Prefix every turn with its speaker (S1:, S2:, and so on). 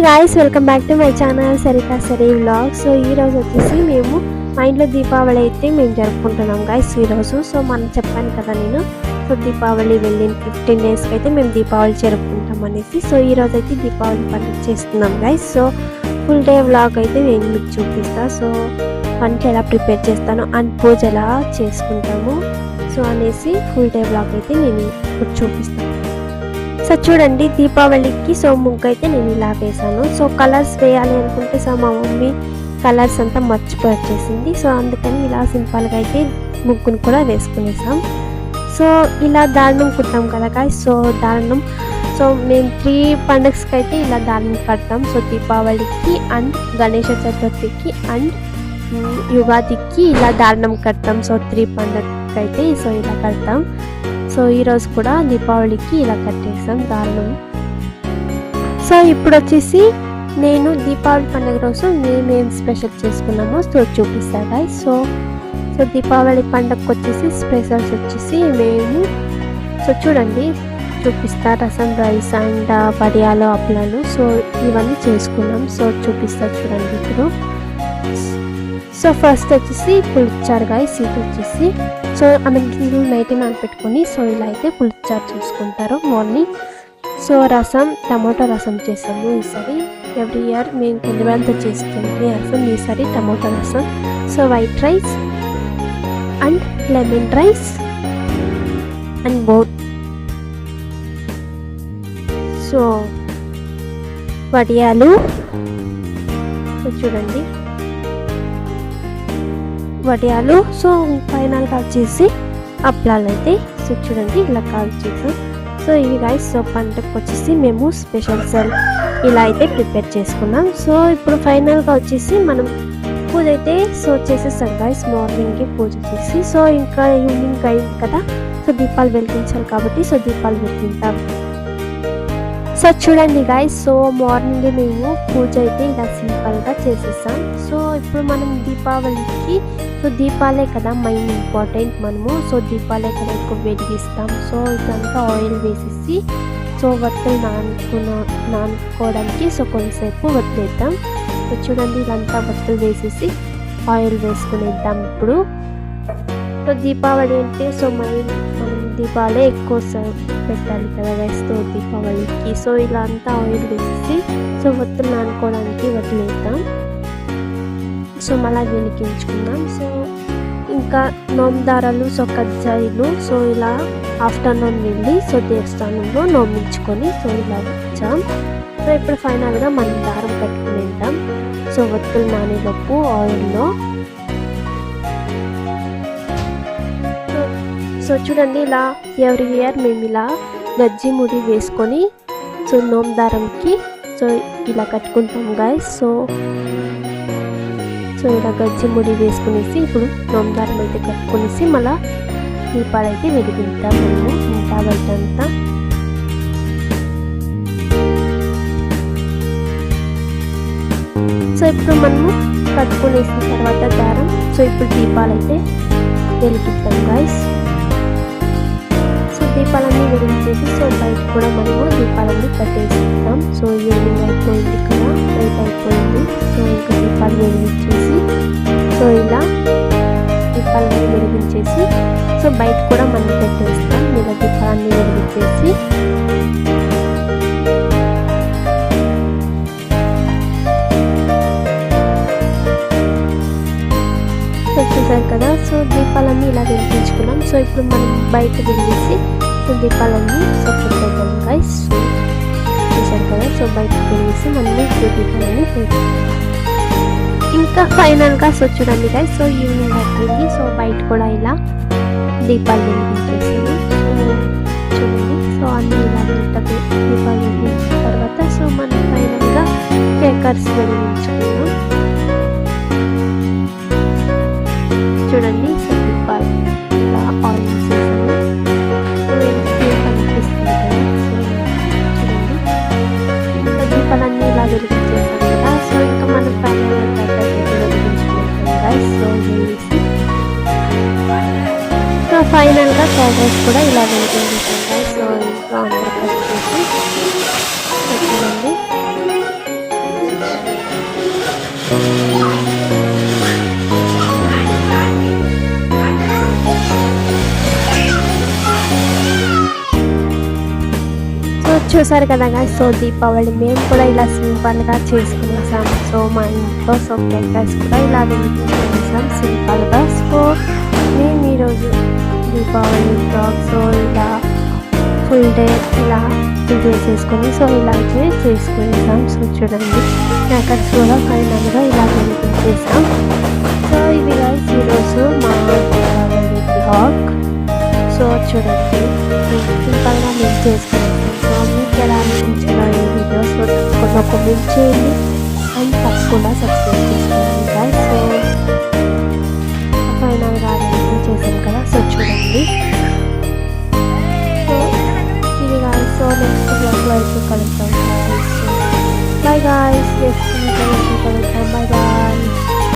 S1: Guys, welcome back to my channel Saritha Sari vlog. So ఈ రోజు వచ్చేసి మేము మా ఇంట్లో దీపావళి అయితే మేము జరుపుకుంటున్నాం గాయ్స్ ఈరోజు. సో మనం చెప్పాను కదా నేను, సో దీపావళి వెళ్ళిన 15 డేస్కి అయితే మేము దీపావళి జరుపుకుంటాం అనేసి. సో ఈ రోజు అయితే దీపావళి పండుగ చేస్తున్నాం guys. So full day vlog అయితే నేను మీకు చూపిస్తాను. సో వంట ఎలా ప్రిపేర్ చేస్తాను అండ్ పూజ ఎలా చేసుకుంటాము సో అనేసి ఫుల్ డే వ్లాగ్ అయితే నేను ఇప్పుడు చూపిస్తాను. సో చూడండి, దీపావళికి సో ముగ్గు అయితే నేను ఇలా వేసాను. సో కలర్స్ వేయాలి అనుకుంటే సో మా మమ్మీ కలర్స్ అంతా మర్చిపోయి వచ్చేసింది. సో అందుకని ఇలా సింపుల్గా అయితే ముగ్గును కూడా వేసుకునేసాం. సో ఇలా దారుణం కుట్టాం కదా గాయ్స్. సో దారుణం సో మేము 3 పండుగకి అయితే ఇలా దారుణం కడతాం. సో దీపావళికి అండ్ గణేష చతుర్థికి అండ్ యుగాదికి ఇలా దారుణం కడతాం. సో 3 పండుగకి అయితే సో ఇలా కడతాం. సో ఈరోజు కూడా దీపావళికి ఇలా కట్టేసాం దారుణం. సో ఇప్పుడు వచ్చేసి నేను దీపావళి పండుగ రోజు మేమేం స్పెషల్ చేసుకున్నామో సో చూపిస్తా గాయ్స్. సో దీపావళి పండుగకి వచ్చేసి స్పెషల్స్ వచ్చేసి మేము సో చూడండి చూపిస్తా, రసం రైస్ అండ్ వడియాలు అప్పలాలు సో ఇవన్నీ చేసుకున్నాం. సో చూపిస్తా చూడండి ఇప్పుడు. సో ఫస్ట్ వచ్చేసి పులుచారు గాయ్స్. ఇది వచ్చేసి సో గింజలు నైట్ నానపెట్టుకొని సో ఇలా అయితే పులుచారు చేసుకుంటారు మార్నింగ్. సో రసం టమాటో రసం చేసాము ఈసారి. ఎవ్రీ ఇయర్ మేము కొంతమంది చేసుకుంటే రసం, ఈసారి టమాటో రసం. So white rice and lemon rice and both. So వడియాలు సో చూడండి వడియాలు. సో ఫైనల్గా వచ్చేసి అప్పలాలు అయితే సో చూడండి ఇలా కాల్ చేసాం. సో ఇవి గాయ్స్. సో పంటకు వచ్చేసి మేము స్పెషల్స్ ఇలా అయితే ప్రిపేర్ చేసుకున్నాం. సో ఇప్పుడు ఫైనల్గా వచ్చేసి మనం పూజ అయితే సో చేసేసాం గాయ్స్. మార్నింగ్కి పూజ చేసి సో ఇంకా ఈవినింగ్ అయింది కదా, సో దీపాలు వెలిగించాలి కాబట్టి సో దీపాలు వెలిగిద్దాం. సో చూడండి గాయ్స్, సో మార్నింగ్ మేము పూజ అయితే ఇలా సింపుల్గా చేసేసాం. సో ఇప్పుడు మనం దీపావళికి సో దీపాలే కదా మెయిన్ ఇంపార్టెంట్ మనము. సో దీపాలే కదా ఎక్కువ వెలిగిస్తాం. సో ఇదంతా ఆయిల్ వేసేసి సో వత్తులు నానుకోవడానికి సో కొంతసేపు వదిలేద్దాం. సో చూడండి ఇదంతా వత్తులు వేసేసి ఆయిల్ వేసుకునేద్దాం ఇప్పుడు. సో దీపావళి అంటే సో మనం దీపాలే ఎక్కువ పెట్టాలి కదా గైస్ దీపావళికి. సో ఇలా అంతా ఆయిల్ వేసేసి సో వత్తులు నానుకోవడానికి వదిలేద్దాం. సో మళ్ళీ వెలిగించుకుందాం. సో ఇంకా నోముదారాలు సో కజ్జాయిలు సో ఇలా ఆఫ్టర్నూన్ వెళ్ళి సో దేవస్థానంలో నోమించుకొని సో ఇలా వచ్చాం. సో ఇప్పుడు ఫైనల్గా మనం దారం కట్టుకునేద్దాం. సో వత్తులు నానేలోపు ఆయిల్లో. సో చూడండి ఇలా ఎవ్రీ ఇయర్ మేము ఇలా గజ్జి ముడి వేసుకొని సో నోమదారంకి సో ఇలా కట్టుకుంటాం గాయ్స్. సో ఇలా గజ్జి ముడి వేసుకునేసి ఇప్పుడు నోమదారం అయితే కట్టుకునేసి మళ్ళీ దీపాలు అయితే వెలిగిద్దాం మేము ఇంటా బయట అంతా. సో ఇప్పుడు మనము కట్టుకునేసిన తర్వాత దారం సో ఇప్పుడు దీపాలు అయితే వెలిగిద్దాం గాయ్స్. దీపాలన్నీ వెలిగించేసి సో బయట కూడా మనము దీపాలన్నీ కట్టేసుకుంటాం. సో ఈవినింగ్ అయిపోయింది కదా, నైట్ అయిపోయింది. సో ఇంకా దీపాలు వెలిగించేసి సో ఇలా దీపాలన్నీ వెలిగించేసి సో బయట కూడా మనం పెట్టేస్తాం. ఇలా దీపాలన్నీ వెలిగించేసి చూసారు కదా. సో దీపాలన్నీ ఇలా వెలిగించుకున్నాం. సో ఇప్పుడు మనం బయట వెళ్ళేసి సో దీపాలన్నీ సో పెట్టేద్దాం గైస్. చూసారు కదా. సో బయటకు వెళ్ళేసి మనం దీపాలన్నీ పెట్టాం. ఇంకా ఫైనల్గా సో చూడండి గైస్, సో ఈవినింగ్ అయిపోయింది. సో బయట కూడా ఇలా దీపాలు వెలిగించేసాము. సో చూడండి. సో అన్నీ ఇలా దీపాలు వెలిగించిన తర్వాత సో మనం ఫైనల్గా కేకర్స్ వెలిగించుకున్నాం. చూడండి సో దీపాలు ఇలా ఆయిల్ చేసాము. కనిపిస్తుంది కదా. సో చూడండి ఇంకా దీపాలన్నీ ఇలా వెలిగించేసాం కదా. సో ఇంకా మనం ఫైనల్ వెలిగించుకుంటాం గైస్. సో వెళ్ళేసి సో ఫైనల్గా క్యారెట్స్ కూడా ఇలా వెలిగించేసాం గైస్. సో ఇంట్లో అందరూ వచ్చేసి చూడండి చూసారు కదా guys, సో దీపావళి మేము కూడా ఇలా సింపుల్గా చేసుకునేసాం. సో మా ఇంట్లో సో కేక్స్ కూడా ఇలా వెలిగించుకునేసాం సింపుల్గా. సో మేము ఈరోజు దీపావళి బ్లాగ్ సో ఇలా ఫుల్ డే ఇలా చేసేసుకొని సో ఇలా చేసుకునేసాం. సో చూడండి క్రాకర్స్ కూడా ఫైనల్గా ఇలా వెలిగించేసాం. సో ఇది guys ఈరోజు మా దీపావళి బ్లాగ్. సో చూడండి సింపుల్గా మేము చేసుకున్నాం. సో మీకు ఎలా అనిపించిందో ఈ వీడియో సో తప్పకుండా కామెంట్ చేయండి అండ్ తప్పకుండా సబ్స్క్రైబ్ చేసుకోండి guys. సో ఫైనల్గా చేసాం కదా. సో చూడండి సో ఇది guys. సో నెక్స్ట్ బ్లాగ్లో అయితే కలుద్దాం guys. Bye guys, next video కలుద్దాం. Bye bye.